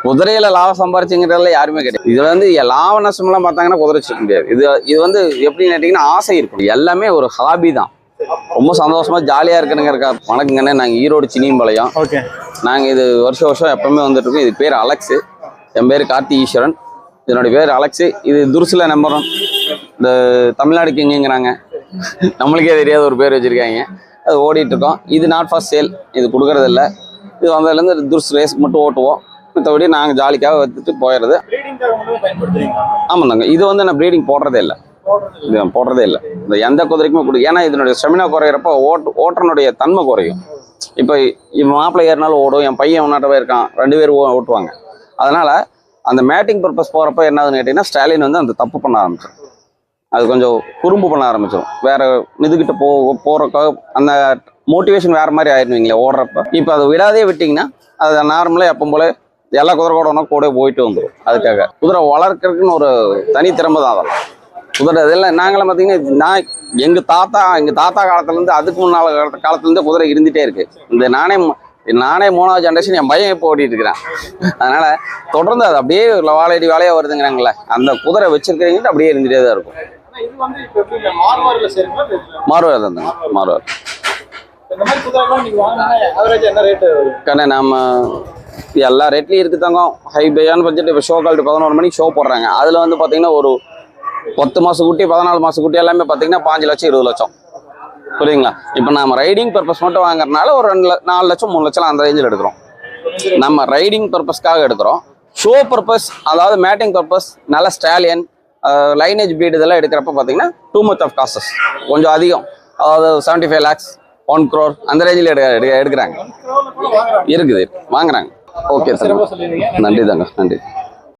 குதிரையில லாபம் சம்பாரிச்சுங்கிறதுல யாருமே கிடையாது. இதுல வந்து லாப நஷ்டம்லாம் பார்த்தாங்கன்னா குதிரை வச்சுக்க முடியாது. இது வந்து எப்படின்னு கேட்டீங்கன்னா ஆசை இருக்கும். எல்லாமே ஒரு ஹாபி தான். ரொம்ப சந்தோஷமா ஜாலியா இருக்கணுங்கிறக்கா. வணக்கங்கண்ணே, நாங்கள் ஈரோடு சினிம்பாளையம். ஓகே. நாங்கள் இது வருஷம் எப்பவுமே வந்துட்டு இருக்கோம். இது பேர் அலெக்ஸு, என் பேர் கார்த்தி ஈஸ்வரன், இதனுடைய பேர் அலெக்ஸு. இது துருசில் நம்பர் 1 இந்த தமிழ்நாடுக்கு எங்கேங்கிறாங்க, நம்மளுக்கே தெரியாத ஒரு பேர் வச்சுருக்காங்க. அது ஓடிட்டு இருக்கோம். இது நாட் ஃபார் சேல், இது கொடுக்கறது இல்லை. இது வந்ததுலேருந்து துருஸ் ரேஸ் மட்டும் ஓட்டுவோம். மற்றபடி நாங்கள் ஜாலிக்காக எடுத்துட்டு போயிடுறது. ஆமாந்தாங்க. இது வந்து நான் ப்ரீடிங் போடுறதே இல்லை, இது போடுறதே இல்லை. இந்த எந்த குதிரைக்குமே கொடுக்கும். ஏன்னா இதனுடைய ஸ்டெமினா குறையிறப்ப ஓட்டுறனுடைய தன்மை குறையும். இப்போ மாப்பிள்ளை ஏறினாலும் ஓடும், என் பையன் ஒன்னாட்டவே இருக்கான், 2 பேர் ஓட்டுவாங்க. அதனால அந்த மேட்டிங் பர்பஸ் போகிறப்ப என்னதுன்னு கேட்டிங்கன்னா ஸ்டாலின் வந்து அந்த தப்பு பண்ண ஆரம்பிச்சிடும். அது கொஞ்சம் குறும்பு பண்ண ஆரம்பிச்சிடும். வேற இதுகிட்ட போகிறக்காக அந்த மோட்டிவேஷன் வேற மாதிரி ஆயிடுவீங்களே ஓடுறப்ப. இப்போ அதை விடாதே விட்டிங்கன்னா அது நார்மலாக எப்போ போல எல்லா குதிரை கூட போயிட்டு வந்துடும். அதுக்காக குதிரை வளர்க்கறதுக்குன்னு ஒரு தனி திறமை தான் அதெல்லாம். குதிரை இதெல்லாம் நாங்களாம் பார்த்தீங்கன்னா, நான் எங்கள் தாத்தா காலத்துலேருந்து அதுக்கு முன்னால் காலத்துலேருந்து குதிரை இருந்துகிட்டே இருக்குது. இந்த நானே 3வது ஜென்ரேஷன், என் பையன் இப்போ ஓட்டிகிட்டு இருக்கிறேன். அதனால் தொடர்ந்து அது அப்படியே வாழையடி வாழையாக வருதுங்கிறாங்களே, அந்த குதிரை வச்சிருக்கிறவங்கிட்ட அப்படியே இருந்துகிட்டே தான் இருக்கும். மாறுவார் தான் மாறுவார். கண்ணே, நம்ம எல்லா ரேட்லையும் இருக்குது தங்கம். ஹைபையான பட்ஜெட். இப்போ ஷோ கால்ட்டு 11 மணிக்கு ஷோ போடுறாங்க. அதில் வந்து பார்த்தீங்கன்னா ஒரு 10 மாத குட்டி, 14 மாத குட்டி எல்லாமே பார்த்தீங்கன்னா 5 லட்சம் 20 லட்சம். புரியுதுங்களா? இப்போ நம்ம ரைடிங் பர்பஸ் மட்டும் வாங்குறதுனால ஒரு 4 லட்சம் 3 லட்சம் அந்த ரேஞ்சில் எடுக்கிறோம். நம்ம ரைடிங் பர்பஸ்க்காக எடுக்கிறோம். ஷோ பர்பஸ், அதாவது மேட்டிங் பர்பஸ், நல்ல ஸ்டாலியன் லைனேஜ் ப்ரீட் இதெல்லாம் எடுக்கிறப்ப பார்த்தீங்கன்னா டூ மச் ஆஃப் காசஸ், கொஞ்சம் அதிகம். அதாவது 75 lakhs 1 crore அந்த ரேஞ்சில் எடுக்கிறாங்க. இருக்குது, வாங்குறாங்க. ஓகே சார், நன்றி தாங்க, நன்றி.